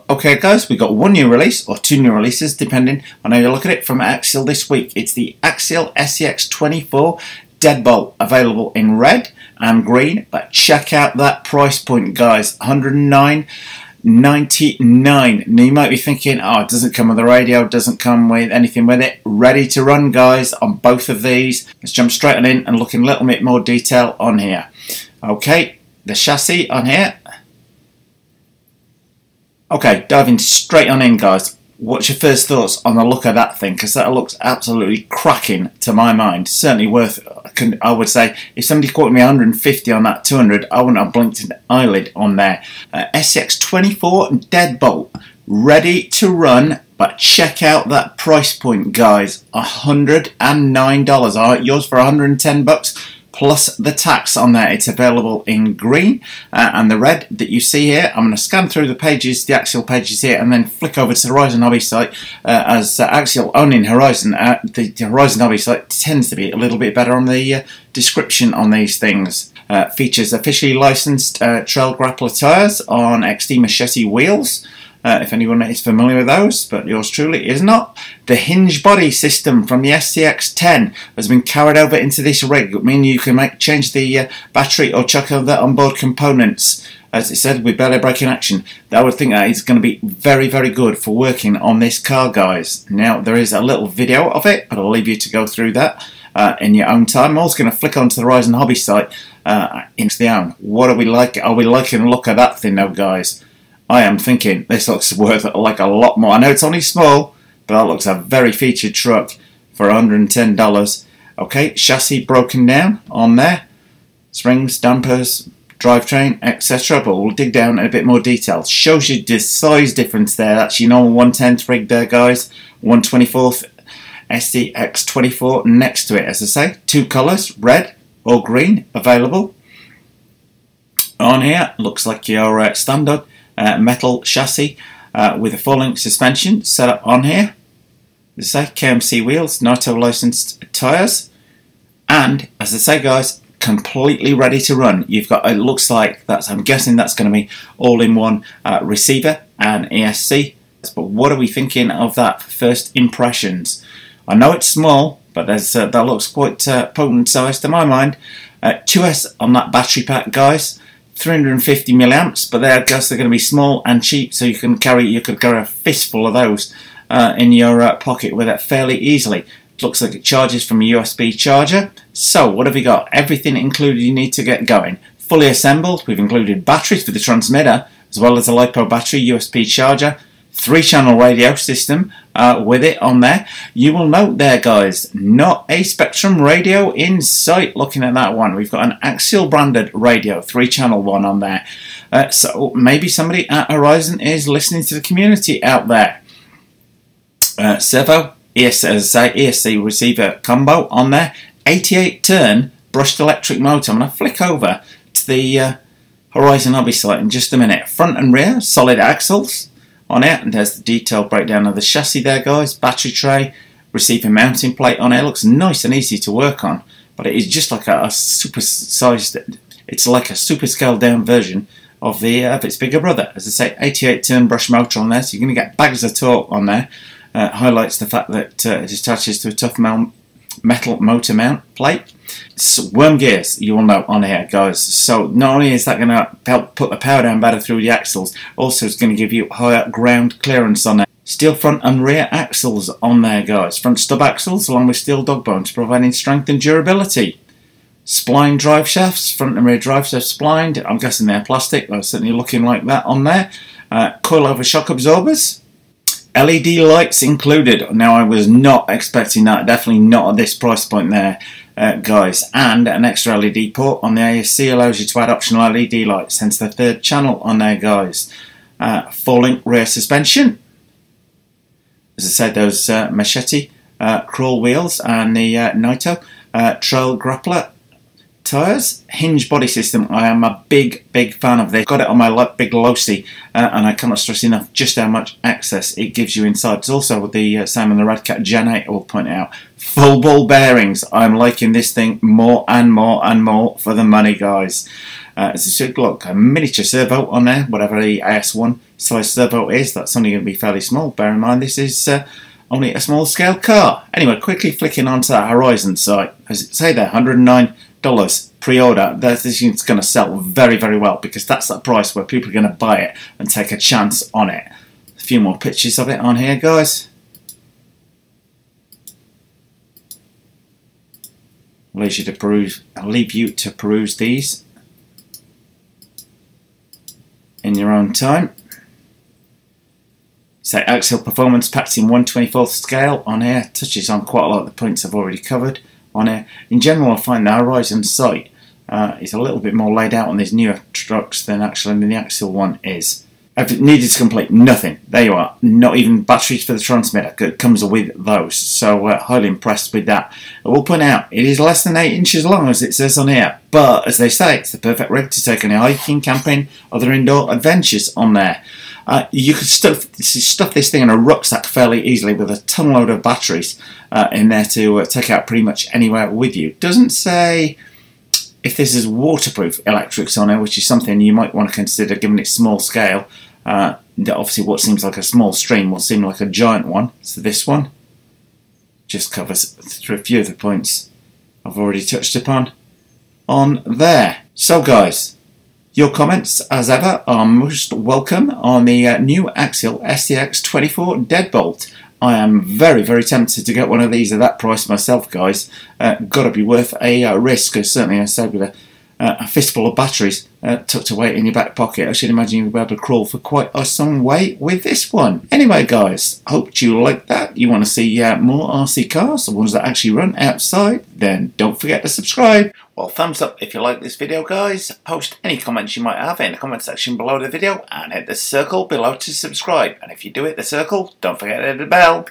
Okay guys, we got one new release or two new releases depending on how you look at it from Axial this week. It's the Axial SCX24 Deadbolt, available in red and green, but check out that price point guys, $109.99. Now you might be thinking, oh, it doesn't come with a radio, doesn't come with anything with it. Ready to run guys on both of these. Let's jump straight on in and look in a little bit more detail on here. Okay, the chassis on here. Okay, diving straight on in guys, what's your first thoughts on the look of that thing? Because that looks absolutely cracking to my mind. Certainly worth, I would say, if somebody quoted me 150 on that 200, I wouldn't have blinked an eyelid on there. SCX24 Deadbolt, ready to run, but check out that price point guys, $109. Alright, yours for 110 bucks. Plus the tax on there. It's available in green and the red that you see here. I'm going to scan through the pages, the Axial pages here, and then flick over to the Horizon Hobby site. As Axial owning Horizon, the Horizon Hobby site tends to be a little bit better on the description on these things. Features officially licensed trail grappler tyres on XD Machete wheels. If anyone is familiar with those, but yours truly is not. The hinge body system from the SCX10 has been carried over into this rig, meaning you can change the battery or chuck other onboard components. As it said, with belly braking action. I would think that is going to be very, very good for working on this car, guys. Now, there is a little video of it, but I'll leave you to go through that in your own time. I'm also going to flick onto the Horizon Hobby site into the own. What are we like? Are we liking the look of that thing, though, guys? I am thinking this looks worth like a lot more. I know it's only small, but that looks a very featured truck for $110. Okay, chassis broken down on there. Springs, dampers, drivetrain, etc. But we'll dig down in a bit more detail. Shows you the size difference there. That's your normal 110th rig there, guys. 124th SCX24 next to it, as I say. Two colours, red or green, available. On here, looks like your standard metal chassis with a full-length suspension set up on here. As I say, KMC wheels, NATO licensed tyres, and as I say, guys, completely ready to run. You've got, it looks like that's, I'm guessing that's going to be all-in-one receiver and ESC. But what are we thinking of that for first impressions? I know it's small, but there's that looks quite potent size to my mind. 2S on that battery pack, guys. 350 milliamps, but I guess they're going to be small and cheap, so you could carry a fistful of those in your pocket with it fairly easily. It looks like it charges from a USB charger. So what have we got? Everything included you need to get going. Fully assembled. We've included batteries for the transmitter, as well as a LiPo battery, USB charger, 3-channel radio system with it on there. You will note there, guys, not a Spectrum radio in sight. Looking at that one, we've got an Axial branded radio, 3-channel one on there. So maybe somebody at Horizon is listening to the community out there. Servo, ESC receiver combo on there. 88-turn brushed electric motor. I'm going to flick over to the Horizon Hobby site in just a minute. Front and rear, solid axles on it, and there's the detailed breakdown of the chassis there, guys. Battery tray, receiver mounting plate on it. Looks nice and easy to work on, but it is just like a super sized, it's like a super scaled down version of its bigger brother. As I say, 88-turn brush motor on there, so you're going to get bags of torque on there. Highlights the fact that it attaches to a tough metal motor mount plate. Worm gears, you will note on here, guys. So not only is that going to help put the power down better through the axles, also it's going to give you higher ground clearance on there. Steel front and rear axles on there, guys. Front stub axles along with steel dog bones, providing strength and durability. Spline drive shafts, front and rear drive shafts splined. I'm guessing they're plastic. They're certainly looking like that on there. Coilover shock absorbers. LED lights included. Now I was not expecting that, definitely not at this price point there, guys. And an extra LED port on the ASC allows you to add optional LED lights, hence the 3rd channel on there, guys. Full-length rear suspension. As I said, those Machete crawl wheels and the NATO trail grappler tyres. Hinge body system, I am a big fan of this. Got it on my big Losi, and I cannot stress enough just how much access it gives you inside. It's also the same on the Radcat Gen 8, I will point out. Full ball bearings, I'm liking this thing more and more for the money, guys. It's a look, a miniature servo on there, whatever the AS1 size servo is. That's only going to be fairly small. Bear in mind this is only a small scale car. Anyway, quickly flicking onto that Horizon site, as it say there, $109 pre-order. This is going to sell very well, because that's that price where people are going to buy it and take a chance on it. A few more pictures of it on here, guys. I'll leave you to peruse these in your own time. So Axial Performance packed in 1/24th scale on here. Touches on quite a lot of the points I've already covered on here. In general, I find the Horizon sight is a little bit more laid out on these newer trucks than actually the Axial one is. I've needed to complete nothing. There you are. Not even batteries for the transmitter. It comes with those. So highly impressed with that. I will point out, it is less than 8 inches long, as it says on here. But, as they say, it's the perfect rig to take on your hiking, camping, other indoor adventures on there. You could stuff this thing in a rucksack fairly easily with a ton load of batteries in there to take out pretty much anywhere with you. Doesn't say if this is waterproof electrics on it, which is something you might want to consider given its small scale. Obviously what seems like a small stream will seem like a giant one. So this one just covers through a few of the points I've already touched upon on there. So guys, your comments, as ever, are most welcome on the new Axial SCX24 Deadbolt. I am very tempted to get one of these at that price myself, guys. Got to be worth a risk, certainly I say with a fistful of batteries tucked away in your back pocket. I should imagine you'll be able to crawl for quite some way with this one. Anyway, guys, hope you like that. You want to see more RC cars, the ones that actually run outside, then don't forget to subscribe. Well, thumbs up if you like this video, guys. Post any comments you might have in the comment section below the video, and hit the circle below to subscribe. And if you do hit the circle, don't forget to hit the bell.